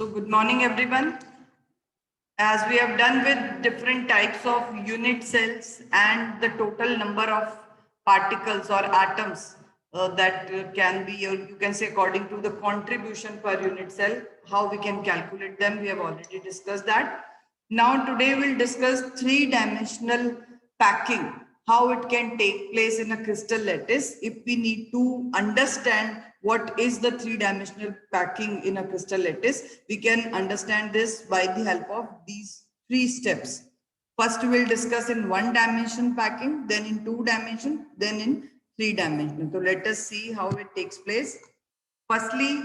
So good morning, everyone. As we have done with different types of unit cells and the total number of particles or atoms that can be, or you can say according to the contribution per unit cell, how we can calculate them. We have already discussed that. Now today we'll discuss three-dimensional packing, how it can take place in a crystal lattice if we need to understand what is the three-dimensional packing in a crystal lattice. We can understand this by the help of these three steps. First, we will discuss in one dimension packing, then in two dimension, then in three dimension. So let us see how it takes place. Firstly,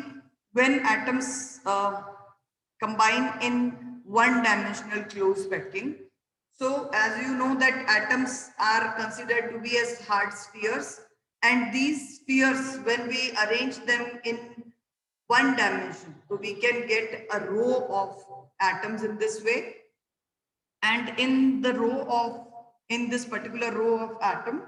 when atoms combine in one dimensional closed packing. So as you know that atoms are considered to be as hard spheres, and these spheres, when we arrange them in one dimension, so we can get a row of atoms in this way. And in this particular row of atom,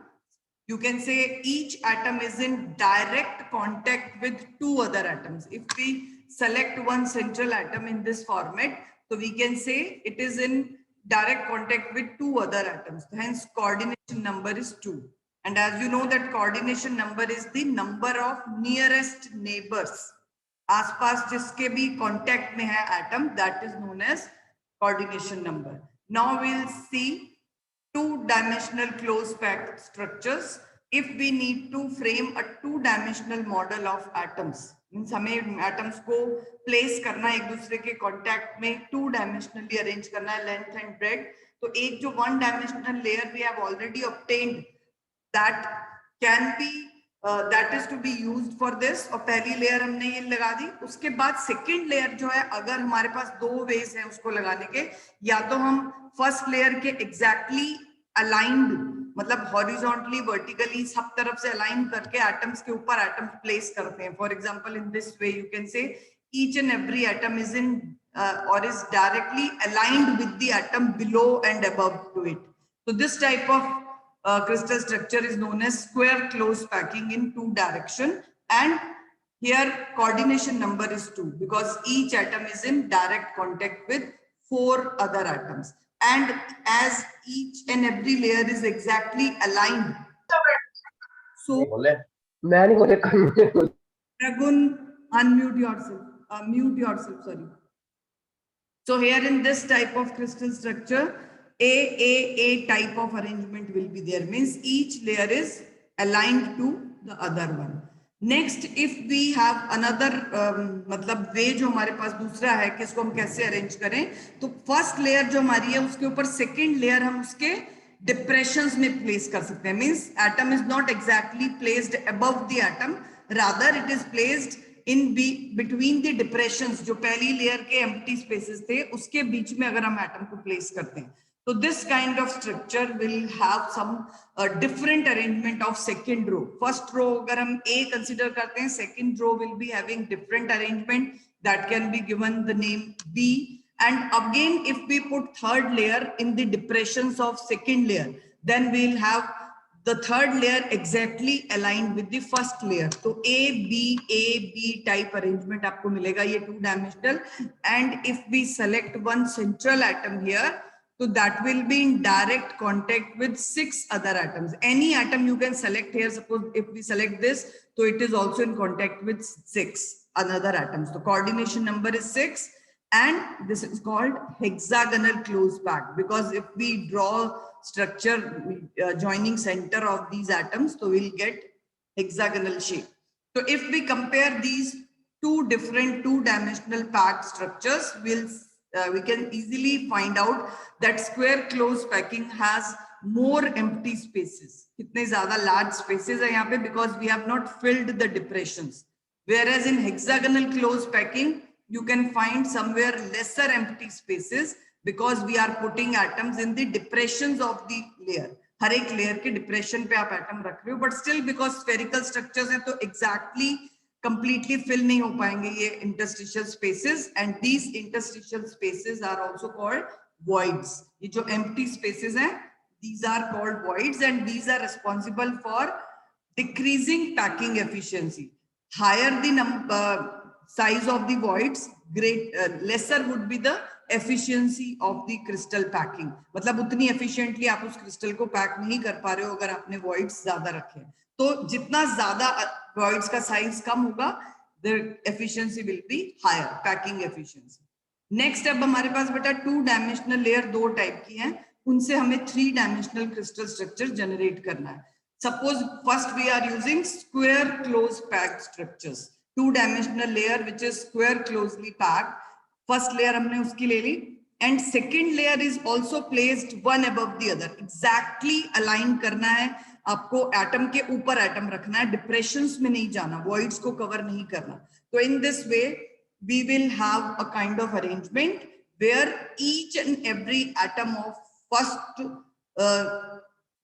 you can say each atom is in direct contact with two other atoms. If we select one central atom in this format, so we can say it is in direct contact with two other atoms. Hence, coordination number is 2. And as you know that coordination number is the number of nearest neighbors. आसपास जिसके भी contact में है atom, that is known as coordination number. Now we'll see two-dimensional closed packed structures. If we need to frame a two-dimensional model of atoms, means हमें atoms को place करना एक दूसरे के contact में two-dimensionally arrange करना है length and breadth. तो एक जो one-dimensional layer we have already obtained, that can be that is to be used for this. और पहली लेयर हमने ये लगा दी. उसके बाद सेकेंड लेयर जो है, अगर हमारे पास दो वेज हैं उसको लगाने के, या तो हम फर्स्ट लेयर के एग्जैक्टली अलाइंड, मतलब हॉरिजॉन्टली वर्टिकली सब तरफ से अलाइन करके एटम्स के ऊपर एटम्स प्लेस करते हैं. For example in this way you can say each and every atom is in or is directly aligned with the atom below and above to it. So this type of crystal structure is known as square closed packing in two direction, and here coordination number is 2 because each atom is in direct contact with 4 other atoms, and as each and every layer is exactly aligned, so Ragun, unmute yourself, mute yourself, sorry. So here in this type of crystal structure, a type of arrangement will be there, means each layer is aligned to the other one. Next, if we have another मतलब वे जो हमारे पास दूसरा है कि इसको हम कैसे arrange करें, तो फर्स्ट लेयर जो हमारी है उसके ऊपर सेकेंड लेयर हम उसके डिप्रेशंस में प्लेस कर सकते हैं. Means atom is not exactly placed above the atom, rather it is placed in between the depressions. जो पहली लेयर के एम्प्टी स्पेसेस थे उसके बीच में अगर हम एटम को प्लेस करते हैं, तो this kind of structure will have some different arrangement of second row. First row अगर हम ए कंसीडर करते हैं, second row will be having different arrangement that can be given the name B. And again, if we put third layer in the depressions of second layer, then we'll have the third layer exactly aligned with the first layer. So A B type arrangement आपको मिलेगा, ये two dimensional. And if we select one central atom here, so that will be in direct contact with 6 other atoms. Any atom you can select here. Suppose if we select this, so it is also in contact with 6 another atoms. So coordination number is 6, and this is called hexagonal closed pack, because if we draw structure joining center of these atoms, so we'll get hexagonal shape. So if we compare these two different two-dimensional packed structures, we can easily find out that square closed packing has more empty spaces. कितने ज़्यादा large spaces है यहाँ पे, because we have not filled the depressions. Whereas in hexagonal closed packing, you can find somewhere lesser empty spaces because we are putting atoms in the depressions of the layer. हर एक layer के depression पे आप atom रख रहे हो, but still because spherical structures हैं तो exactly completely fill नहीं हो पाएंगे ये interstitial spaces, and these interstitial spaces are also called voids. ये जो empty spaces हैं, these are called voids, and these are responsible for decreasing packing efficiency. Higher the number, size of the voids, lesser would be the efficiency of the crystal packing. मतलब उतनी efficiently आप उस crystal को pack नहीं कर पा रहे हो अगर आपने voids ज्यादा रखे। तो जितना ज्यादा voids का size कम होगा, the efficiency will be higher, packing efficiency. Next अब हमारे पास बेटा 2-dimensional layer 2 टाइप की हैं, उनसे हमें 3-dimensional crystal structure generate करना है. Suppose first we are using square close packed structures. 2-dimensional layer which is square closely packed. First layer हमने उसकी ले ली, and second layer is also placed one above the other. Exactly align करना है आपको, atom के ऊपर atom रखना है, डिप्रेशंस में नहीं जाना, voids को कवर नहीं करना. तो in this way we will have a kind of arrangement where each and every atom of first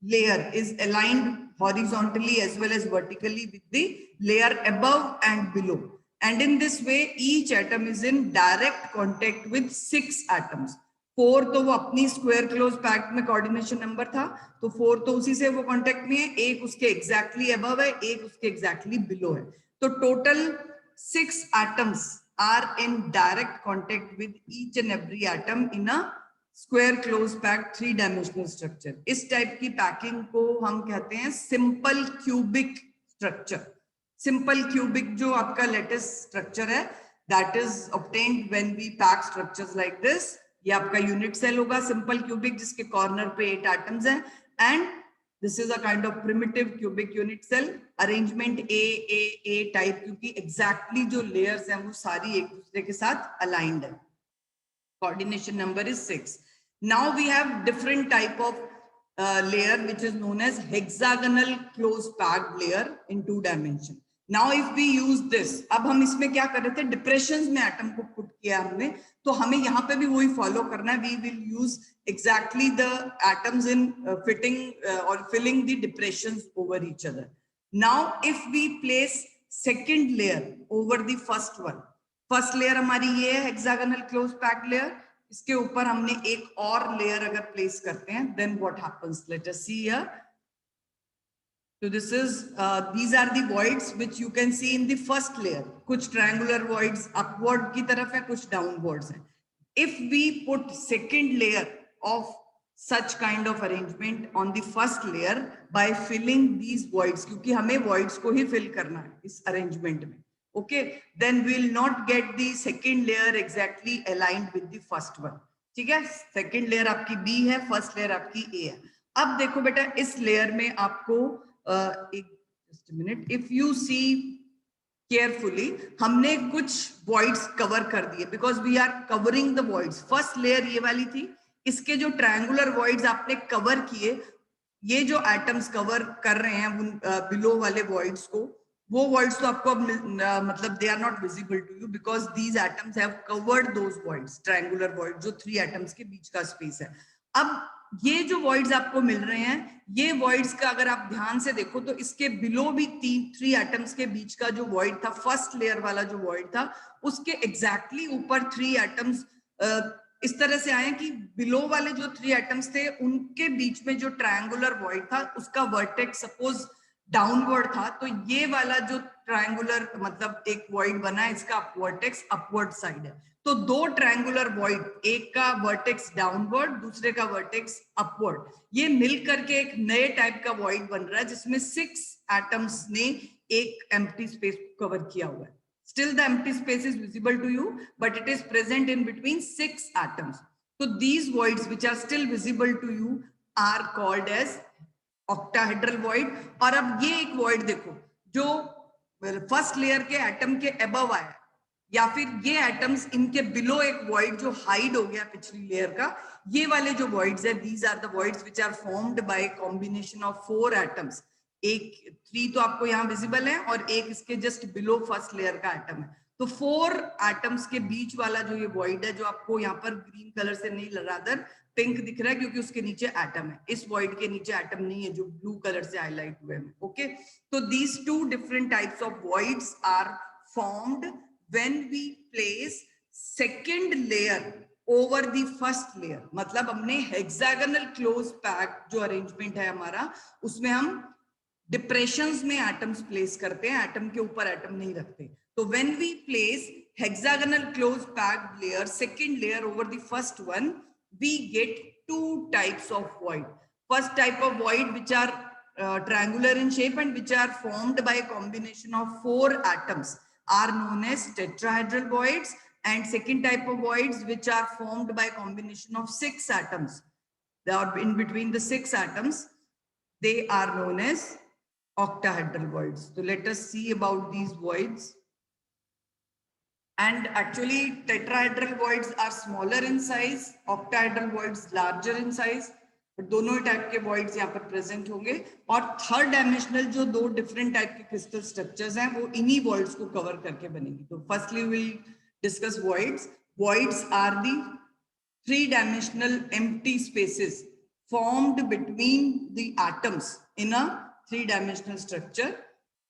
layer is aligned horizontally as well as vertically with the layer above and below. And in this way each atom is in direct contact with 6 atoms. 4 तो वो अपनी square close pact में coordination number था, तो 4 तो उसी से वो कांटेक्ट में है, एक उसके एग्जैक्टली अबव है, एक उसके एग्जैक्टली बिलो है. तो total 6 atoms are in direct contact with each and every atom in a square close packed 3-dimensional structure. इस टाइप की पैकिंग को हम कहते हैं simple cubic structure. Simple cubic जो आपका लेटेस्ट स्ट्रक्चर है, that is obtained when we pack structures like this. ये आपका यूनिट सेल होगा सिंपल क्यूबिक, जिसके कॉर्नर पे 8 एटम्स हैं, and this is a kind of primitive cubic unit cell. Arrangement A type, क्योंकि एग्जैक्टली जो layers हैं वो सारी एक दूसरे के साथ अलाइंड है. Coordination number is 6. Now we have different type of layer which is known as hexagonal close packed layer in 2 dimension. Now if we use this, अब हम इसमें क्या कर रहे थे, डिप्रेशंस में एटम को पुट किया हमने, तो हमें यहाँ पे भी वही फॉलो करना है. We will use exactly the atoms in fitting or filling the depressions over each other. Now if we place second layer over the first one, first layer हमारी ये है हेक्सागोनल क्लोज पैक्ड लेयर, इसके ऊपर हमने एक और layer अगर place करते हैं, then what happens, let us see here. So this is these are the voids which you can see in the first layer. कुछ triangular voids upward की तरफ है, कुछ downwards है. If we put second layer of such kind of arrangement on the first layer by filling these voids, क्योंकि हमें voids को ही fill करना है इस arrangement में, okay, then we will not get the second layer exactly aligned with the first one. ठीक है, second layer आपकी B है, first layer आपकी A है. अब देखो बेटा इस लेयर में आपको एक just a minute, if you see carefully, हमने कुछ voids cover कर दिए because we are covering the voids. First layer ये वाली थी, इसके जो triangular voids आपने cover किए, ये जो atoms cover कर रहे हैं उन below वाले voids को, वो voids तो आपको मतलब they are not visible to you because these atoms have covered those voids, triangular voids जो 3 atoms के बीच का space है. अब ये जो voids आपको मिल रहे हैं, ये voids का अगर आप ध्यान से देखो तो इसके below भी 3 atoms के बीच का जो void था, first layer वाला जो void था, उसके exactly ऊपर 3 atoms इस तरह से आए कि below वाले जो 3 atoms थे उनके बीच में जो triangular void था उसका vertex suppose डाउनवर्ड था, तो ये वाला जो ट्रायंगुलर मतलब एक वॉइड बना है, इसका वर्टेक्स अपवर्ड साइड है. तो 2 ट्रायंगुलर वॉइड, एक का वर्टेक्स डाउनवर्ड, दूसरे का वर्टेक्स अपवर्ड, ये मिलकर के एक नए टाइप का वॉइड बन रहा है जिसमें 6 एटम्स ने एक एम्प्टी स्पेस कवर किया हुआ है. Still the empty space is visible to you but it is present in between 6 atoms. तो these voids which are still visible to you are called as octahedral void. और अब ये एक void देखो जो फर्स्ट लेयर के atom के above आया, या फिर ये एटम्स इनके बिलो एक वॉइड जो हाइड हो गया पिछली लेयर का, ये वाले जो वॉइड्स है, these are the voids which are formed by combination of 4 atoms. एक 3 तो आपको यहाँ विजिबल है और एक इसके जस्ट बिलो फर्स्ट लेयर का एटम है. तो 4 एटम्स के बीच वाला जो ये वॉइड है, जो आपको यहाँ पर ग्रीन कलर से नहीं, रादर पिंक दिख रहा है क्योंकि उसके नीचे एटम है, इस वॉइड के नीचे एटम नहीं है जो ब्लू कलर से हाईलाइट हुए हैं. ओके, तो these 2 different types of voids are formed when we place second layer over the first layer. मतलब हमने हेक्सागोनल क्लोज पैक जो अरेंजमेंट है हमारा, उसमें हम डिप्रेशंस में एटम्स प्लेस करते हैं, एटम के ऊपर एटम नहीं रखते. So when we place hexagonal closed packed layer, second layer over the first one, we get two types of void. First type of void, which are triangular in shape and which are formed by a combination of 4 atoms, are known as tetrahedral voids. And second type of voids, which are formed by a combination of 6 atoms, they are in between the 6 atoms, they are known as octahedral voids. So let us see about these voids. And actually tetrahedral voids are smaller in size, octahedral voids larger in size. But दोनों type के voids यहाँ पर present होंगे. और third dimensional जो 2 different type के crystal structures हैं वो इन्हीं voids को कवर करके बनेंगी. तो firstly will discuss voids. Voids are the 3-dimensional empty spaces formed between the atoms in a 3-dimensional structure,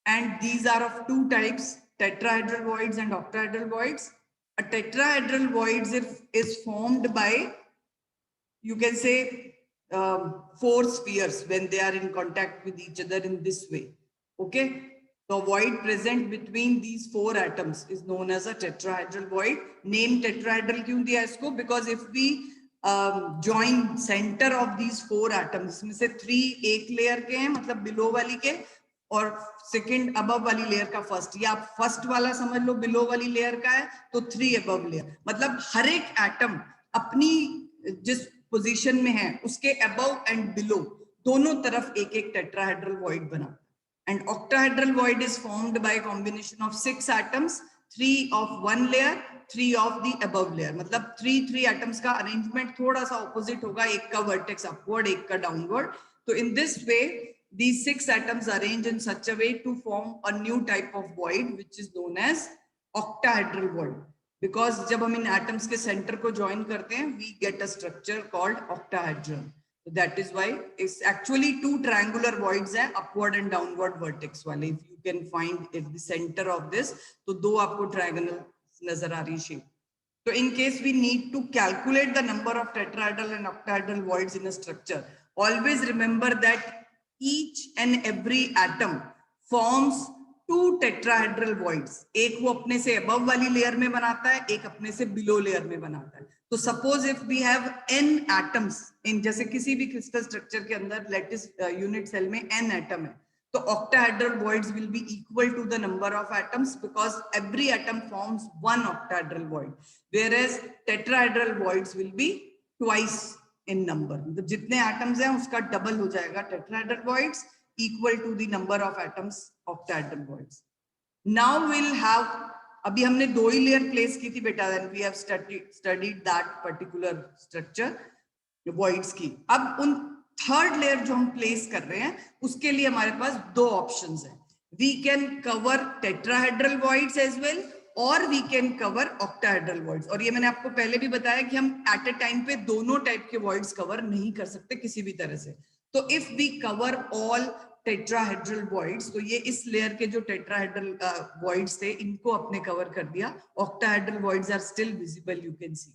and these are of 2 types, tetrahedral voids and octahedral voids. A tetrahedral void is formed by, you can say, 4 spheres when they are in contact with each other in this way. Okay, the void present between these 4 atoms is known as a tetrahedral void. Name tetrahedral क्यों दिया इसको? Because if we join center of these 4 atoms, इसमें से 3 एक layer के हैं, मतलब below वाली के, और सेकंड अबव वाली लेयर का फर्स्ट, या आप फर्स्ट वाला समझ लो बिलो वाली लेयर का है तो 3 अबव लेयर, मतलब हर एक एटम अपनी जिस पोजीशन में है उसके अबव एंड बिलो दोनों तरफ एक एक टेट्राहेड्रल वॉइड बना. And octahedral void is formed by combination of 6 atoms, 3 of one layer, 3 of the above layer. मतलब 3 एटम्स का अरेंजमेंट थोड़ा सा ऑपोजिट होगा, एक का वर्टेक्स अपवर्ड, एक का डाउनवर्ड. तो in this way these 6 atoms arrange in such a way to form a new type of void which is known as octahedral void. Because जब हम इन atoms के center को join करते हैं, we get a structure called octahedral. So that is why it's actually 2 triangular voids हैं, upward and downward vertex वाले. If you can find at the center of this, तो 2 आपको triangle नजर आ रही shape. So in case we need to calculate the number of tetrahedral and octahedral voids in a structure, always remember that each and every atom forms 2 tetrahedral voids. एक वो अपने से above वाली layer में बनाता है, एक अपने से below लेयर में बनाता है. तो suppose if we have n atoms in, जैसे किसी भी crystal structure के अंदर lattice unit cell में n atom है, तो octahedral voids will be equal to the number of atoms because every atom forms 1 octahedral void, whereas tetrahedral voids will be twice in number. मतलब जितने atoms हैं उसका double हो जाएगा tetrahedral voids, equal to the number of atoms octahedral voids. Now we'll have, अभी हमने 2 ही layer place की थी बेटा, then we have studied that particular structure voids की. अब उन थर्ड लेयर जो हम प्लेस कर रहे हैं उसके लिए हमारे पास 2 ऑप्शंस हैं. We can cover tetrahedral voids as well और we can cover octahedral voids. और ये मैंने आपको पहले भी बताया कि हम एट अ टाइम पे दोनों टाइप के वॉइड्स कवर नहीं कर सकते किसी भी तरह से. तो if we cover all tetrahedral voids, तो ये इस लेयर के जो टेट्राहेड्रल वॉइड्स थे इनको अपने कवर कर दिया. Octahedral voids are still visible, you can see.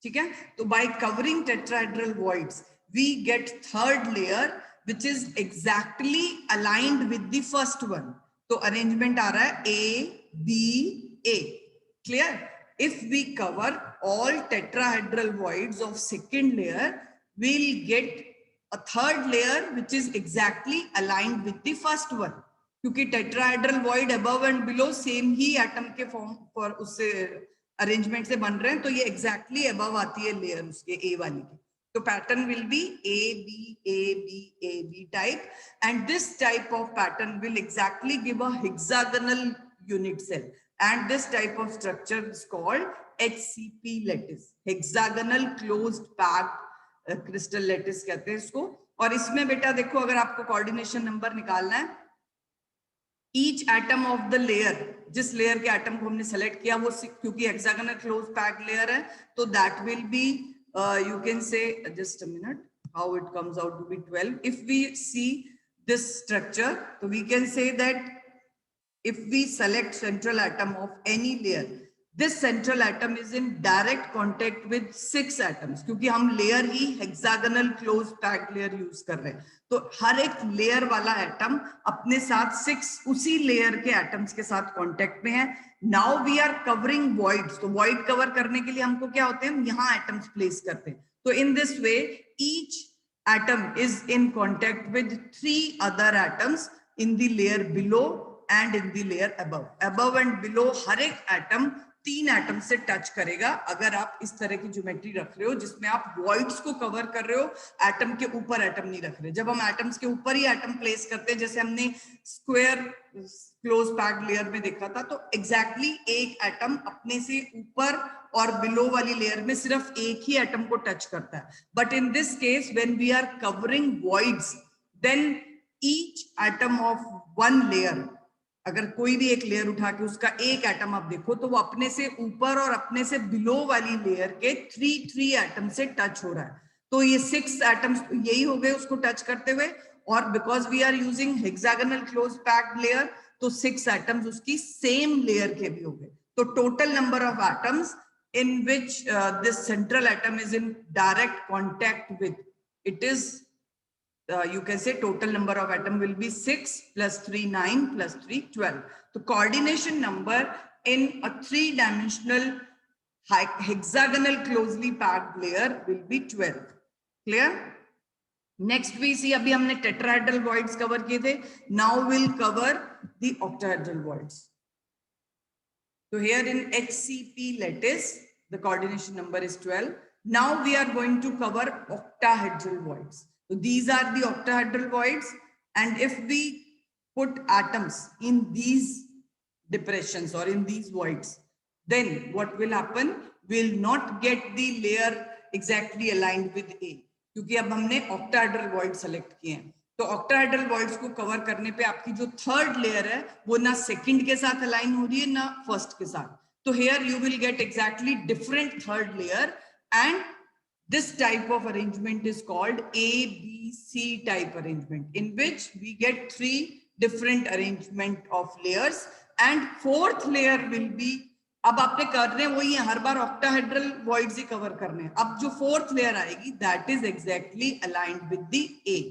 ठीक है, तो by covering tetrahedral voids we get third layer which is exactly aligned with the first one. तो अरेंजमेंट आ रहा है A B A. Clear? If we cover all tetrahedral voids of second layer, we'll get a third layer which is exactly aligned with the first one. क्योंकि tetrahedral void above and below same he atom के form पर उससे arrangement से बन रहे हैं, तो ये exactly above आती है layer उसके A वाली की. तो pattern will be A B A B A B type, and this type of pattern will exactly give a hexagonal unit cell. And this type of structure is called HCP lattice, hexagonal closed packed crystal lattice कहते हैं इसको. और इसमें बेटा देखो, अगर आपको coordination number निकालना है, each atom of the layer, जिस लेयर के एटम को हमने सेलेक्ट किया वो क्योंकि हेक्सागोनल क्लोज पैक्ड लेयर है, तो that will be you can say, just a minute, how it comes out to be 12. If we see this structure, so we can say that if we select central atom of any layer, this central atom is in direct contact with 6 atoms, क्योंकि हम layer ही hexagonal close packed layer use कर रहे हैं, तो हर एक layer वाला atom अपने साथ 6 उसी लेयर के एटम्स के साथ कॉन्टेक्ट में है. Now we are covering voids, तो वॉइड कवर करने के लिए हमको क्या होते हैं, हम यहाँ एटम्स प्लेस करते हैं. तो in this way each atom is in contact with 3 other atoms in the layer below and in the layer above. Above and below हर एक एटम 3 एटम से टच करेगा. अगर आप इस तरह की ज्योमेट्री रख रहे हो जिसमें आप वॉइड्स को कवर कर रहे हो, एटम के ऊपर एटम नहीं रख रहे. जब हम एटम्स के ऊपर ही एटम प्लेस करते हैं, जैसे हमने स्क्वायर क्लोज पैक्ड लेयर में देखा था, तो एग्जैक्टली एक एटम अपने से ऊपर और बिलो वाली लेयर में सिर्फ एक ही एटम को टच करता है. But in this case when we are covering voids, then each atom of one layer, अगर कोई भी एक लेयर उठा के उसका एक एटम आप देखो, तो वो अपने से ऊपर और अपने से बिलो वाली लेयर के 3 एटम से टच हो रहा है. तो ये 6 एटम्स यही हो गए उसको टच करते हुए, और because we are using hexagonal close packed layer, तो 6 एटम्स उसकी सेम लेयर के भी हो गए. तो total number of atoms in which this central atom is in direct contact with, it is you can say total number of atom will be 6 plus 3 9 plus 3 12. The coordination number in a 3-dimensional hexagonal closely packed layer will be 12. Clear? Next we see, abhi humne tetrahedral voids cover kiye the, now we'll cover the octahedral voids. So here in HCP lattice, the coordination number is 12. Now we are going to cover octahedral voids. So these are the octahedral voids, and if we put atoms in these depressions or in these voids, then what will happen? We'll not get the layer exactly aligned with A, क्योंकि अब हमने octahedral void select किए हैं. तो octahedral voids को cover करने पे आपकी जो थर्ड लेयर है वो ना सेकंड के साथ अलाइन हो रही है ना फर्स्ट के साथ. तो here you will get exactly different third layer, and this type of arrangement is called ABC type arrangement, in which we get 3 different arrangement of layers, and fourth layer will be, अब आपने कर रहे हैं वही है, हर बार octahedral voids ही कवर करने हैं. अब जो फोर्थ लेयर आएगी that is exactly aligned with the A.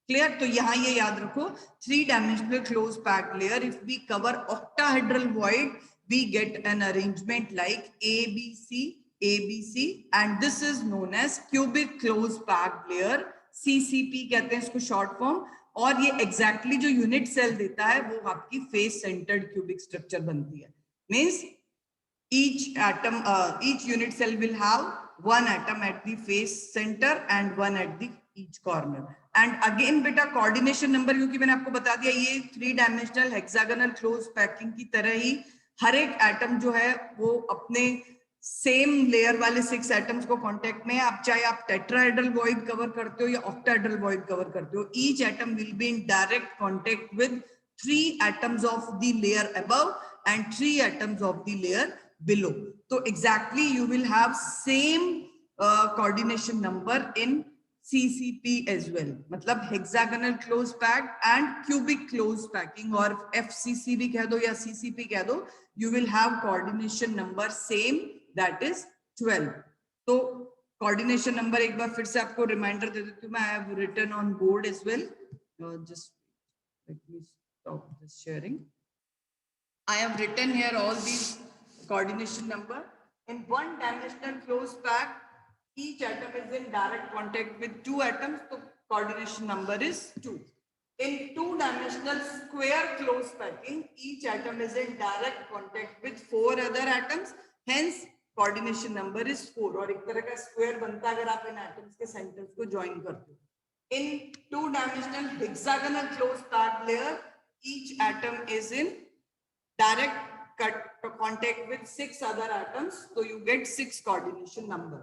Clear? तो यहाँ ये याद रखो, 3-dimensional closed packed layer, if we cover octahedral void, we get an arrangement like ABC, ABC, and this is known as cubic closed packed layer, CCP कहते हैं इसको short form. और ये exactly जो यूनिट सेल देता है वो आपकी फेस सेंटर्ड क्यूबिक स्ट्रक्चर बनती है. Means each atom, each unit cell will have one atom at the face center and one at the each corner. And again बेटा coordination number, क्योंकि मैंने आपको बता दिया ये 3-dimensional hexagonal close packing की तरह ही हर एक एटम जो है वो अपने सेम लेयर वाले 6 एटम्स को कांटेक्ट में है. आप चाहे आप टेट्राहेड्रल वॉइड कवर करते हो या ऑक्टाहेड्रल वॉइड कवर करते हो, each atom will be in direct contact with 3 atoms of the layer above and 3 atoms of the layer below. So exactly you will have same coordination number in CCP as well. मतलब hexagonal close packed and cubic close packing, और FCC भी कह दो या CCP कह दो, you will have coordination number same, that is 12. तो coordination number एक बार फिर से आपको reminder दे देती हूँ मैं. I have written on board as well. Just let me stop this sharing. I have written here all these coordination number. In 1-dimensional closed pack, each atom is in direct contact with 2 atoms, so coordination number is 2. In 2-dimensional square closed packing, each atom is in direct contact with 4 other atoms, hence coordination number is 4. और एक तरह का square बनता है अगर आप इन atoms के centers को join करते हो. In 2-dimensional hexagonal closed packed layer, each atom is in direct contact with 6 other atoms, so you get 6 coordination number.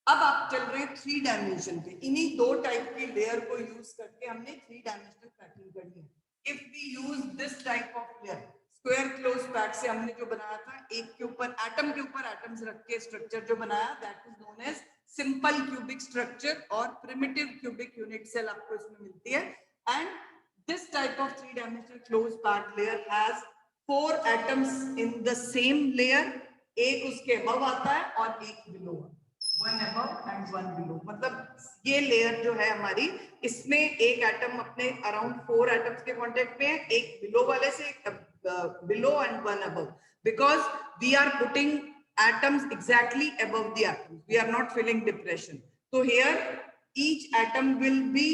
अब आप चल रहे हैं 3 डायमेंशन पे. इन्हीं 2 टाइप की लेयर को यूज करके हमने 3-dimensional पैकिंग करनी है. If we use this type of layer, square close pack से हमने जो बनाया था, एक के ऊपर एटम के ऊपर एटम्स रख के स्ट्रक्चर जो बनाया, that is known as simple cubic structure, और प्रिमिटिव क्यूबिक यूनिट सेल आपको इसमें मिलती है. And this type of 3-dimensional closed packed layer has 4 atoms in the same layer, एक उसके अबव आता है और एक below, one above and one below. मतलब ये लेयर जो है हमारी, इसमें एक एटम अपने अराउंड 4 एटम्स के कांटेक्ट में है, एक बिलो वाले से, below and one above, because we are putting atoms exactly above the atoms. We are not filling depression. So here each atom will be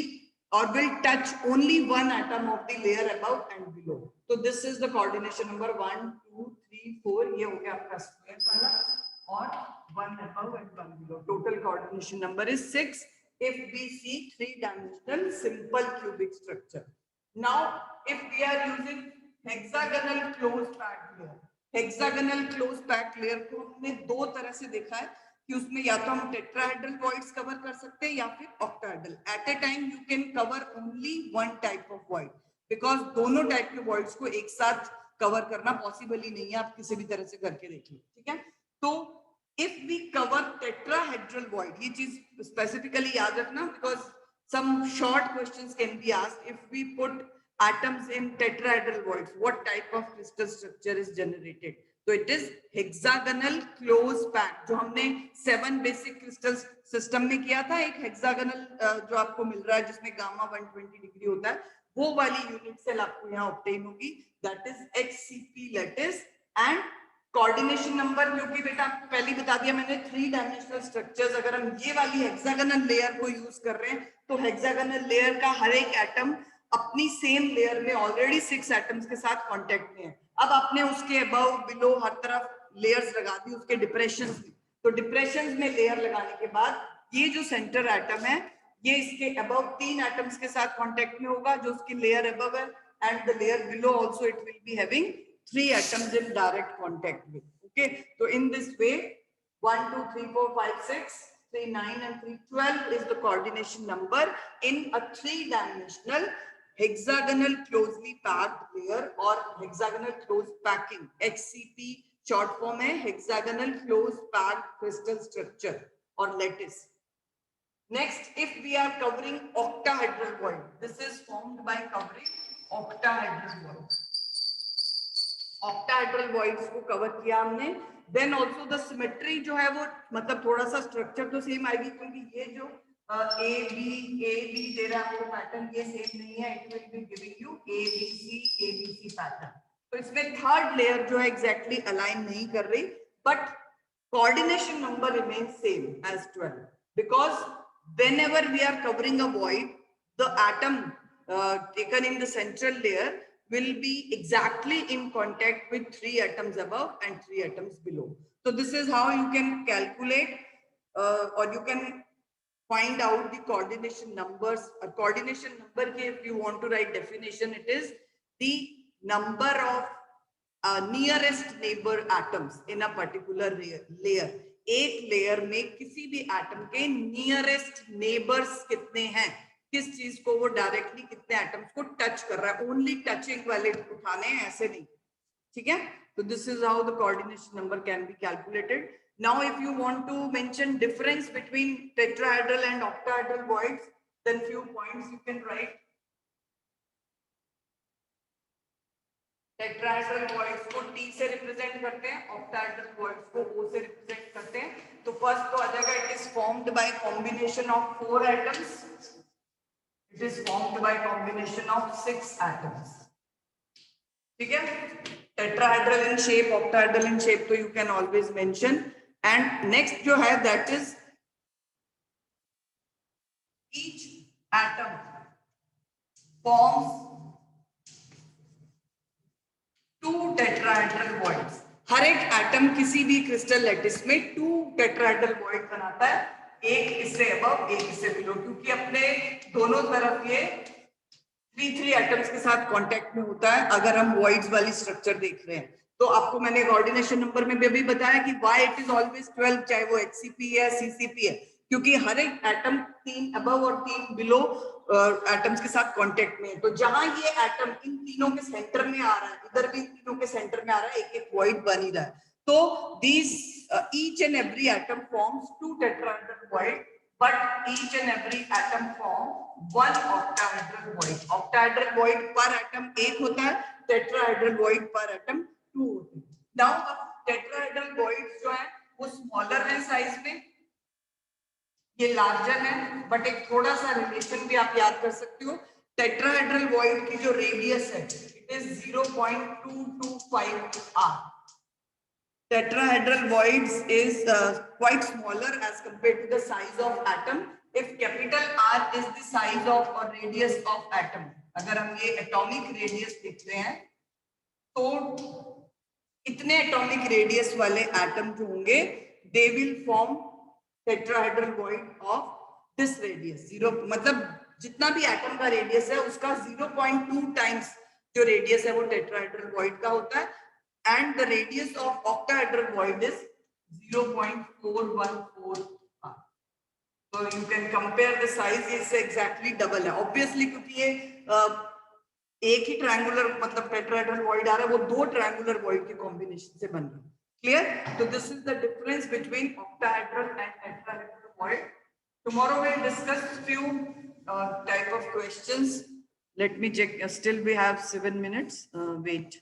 or will touch only one atom of the layer above and below. So this is the coordination number 1, 2, 3, 4. ये हो गया आपका square वाला, और one above and one below. Total coordination number is 6 if we see 3-dimensional simple cubic structure. Now if we are using hexagonal closed packed layer, hexagonal close packed layer को हमने दो तरह से देखा है कि उसमें या तो हम टेट्राहेड्रल वॉइड्स कवर कर सकते हैं या फिर octahedral. At a time you can cover only one type of void, because दोनों टाइप के वॉइड्स को एक साथ कवर करना पॉसिबल ही नहीं है, आप किसी भी तरह से करके देख लो, ठीक है। तो if we cover tetrahedral void, ये चीज स्पेसिफिकली याद रखना, because some short questions can be asked, if we put atoms in tetrahedral voids, what type of crystal structure is generated? So it is hexagonal close packed, जो हमने 7 basic crystal system में किया था। एक hexagonal जो आपको मिल रहा है जिसमें गामा 120 डिग्री होता है, वो वाली यूनिट सेल आपको यहाँ ऑब्टेन होगी, that is HCP lattice. And coordination number, क्योंकि बेटा आपको पहले बता दिया मैंने 3-डायमेंशनल स्ट्रक्चर्स, अगर हम ये वाली हेक्सागोनल लेयर को यूज कर रहे हैं तो हेक्सागोनल लेयर का हर एक एटम अपनी सेम लेयर में ऑलरेडी 6 एटम्स के साथ कांटेक्ट में है। अब आपने उसके अबव बिलो हर तरफ लेयर्स लगा दी उसके डिप्रेशंस में, तो डिप्रेशंस में लेयर लगाने के बाद ये जो सेंटर एटम है ये इसके अबव 3 एटम्स के साथ कांटेक्ट में होगा जो उसकी लेयर अबव है, and the layer below also it will be having 3 atoms in direct contact with. Okay, तो in this way 1 2 3 4 5 6 3 9 and 3 12 is the coordination number in a 3-dimensional hexagonal closely packed layer or hexagonal close packing, HCP short form है hexagonal close packed crystal structure or lattice. Next, if we are covering octahedral void, this is formed by covering octahedral void. octahedral voids को cover किया हमने। Then also the symmetry जो है वो मतलब थोड़ा सा स्ट्रक्चर तो सेम आएगी, क्योंकि ये जो ए बी दे रहा है आपको पैटर्न, ये सेम नहीं है, it will be giving you ABC pattern. तो इसमें थर्ड लेयर जो है एग्जैक्टली अलाइन नहीं कर रही, but coordination number remains same as 12, because whenever we are covering a void, the atom taken in the central layer will be exactly in contact with 3 atoms above and 3 atoms below. So this is how you can calculate or you can find out the coordination numbers. Coordination number ke, if you want to write definition, it is the number of nearest neighbor atoms in a particular layer. एक layer में किसी भी atom के nearest neighbours कितने हैं, किस चीज को वो डायरेक्टली कितने एटम्स को टच कर रहा है, ओनली टचिंग वाले उठाने हैं, ऐसे नहीं, ठीक है। तो this is how the coordination number can be calculated. Now if you want to mention difference between tetrahedral and octahedral voids, then few points you can write. Tetrahedral voids को T से रिप्रेजेंट करते हैं, octahedral voids को O से represent करते हैं। तो first तो आ जाएगा, it is formed by combination of 4 atoms, it is formed by combination of 6 atoms, ठीक है। Tetrahedral in shape, octahedral in shape, तो you can always mention. And next जो है that is each atom forms 2 tetrahedral voids. हर एक atom किसी भी crystal lattice में 2 टेट्राहेड्रल वॉइड बनाता है, एक इससे अबव एक इससे बिलो, क्योंकि अपने दोनों तरफ ये 3 एटम्स के साथ कांटेक्ट में होता है अगर हम वॉइड्स वाली स्ट्रक्चर देख रहे हैं। तो आपको मैंने कोऑर्डिनेशन नंबर में भी बताया कि व्हाई इट इज ऑलवेज 12, चाहे वो HCP है CCP है, क्योंकि हर एक एटम 3 अबव और 3 बिलो एटम्स के साथ कांटेक्ट में है। तो जहां ये एटम इन तीनों के सेंटर में आ रहा है, इधर भी इन तीनों के सेंटर में आ रहा है, एक एक वॉइड बन ही रहा है। तो this each and every atom forms 2 tetrahedral void, but each and every atom form 1 octahedral void. Octahedral void per atom 1 होता है, tetrahedral void per atom 2 होते हैं। Now टेट्राहेड्रल वॉइड्स जो है वो स्मॉलर है साइज में, ये लार्जर है, बट एक थोड़ा सा रिलेशन भी आप याद कर सकते हो। टेट्राहेड्रल वॉइड की जो रेडियस है it is 0.225 r. Tetrahedral voids is quite smaller as compared to the size of atom. If capital R is the size of or radius of atom, अगर हम ये atomic radius देखते हैं तो इतने atomic radius वाले atom जो होंगे they will form tetrahedral void of this radius. Zero मतलब जितना भी atom का radius है उसका 0.2 times जो radius है वो tetrahedral void का होता है, and the radius of octahedral void is 0.414 r. So you can compare the size is exactly double है obviously, क्योंकि ये एक ही ट्रायंगुलर मतलब टेट्राहेड्रल वॉइड आ रहा है, वो दो ट्रायंगुलर वॉइड के कॉम्बिनेशन से बन रहा है. क्लियर? तो this is the difference between octahedral and tetrahedral void. Tomorrow we'll discuss few type of questions. Let me check. Still we have 7 minutes. Wait.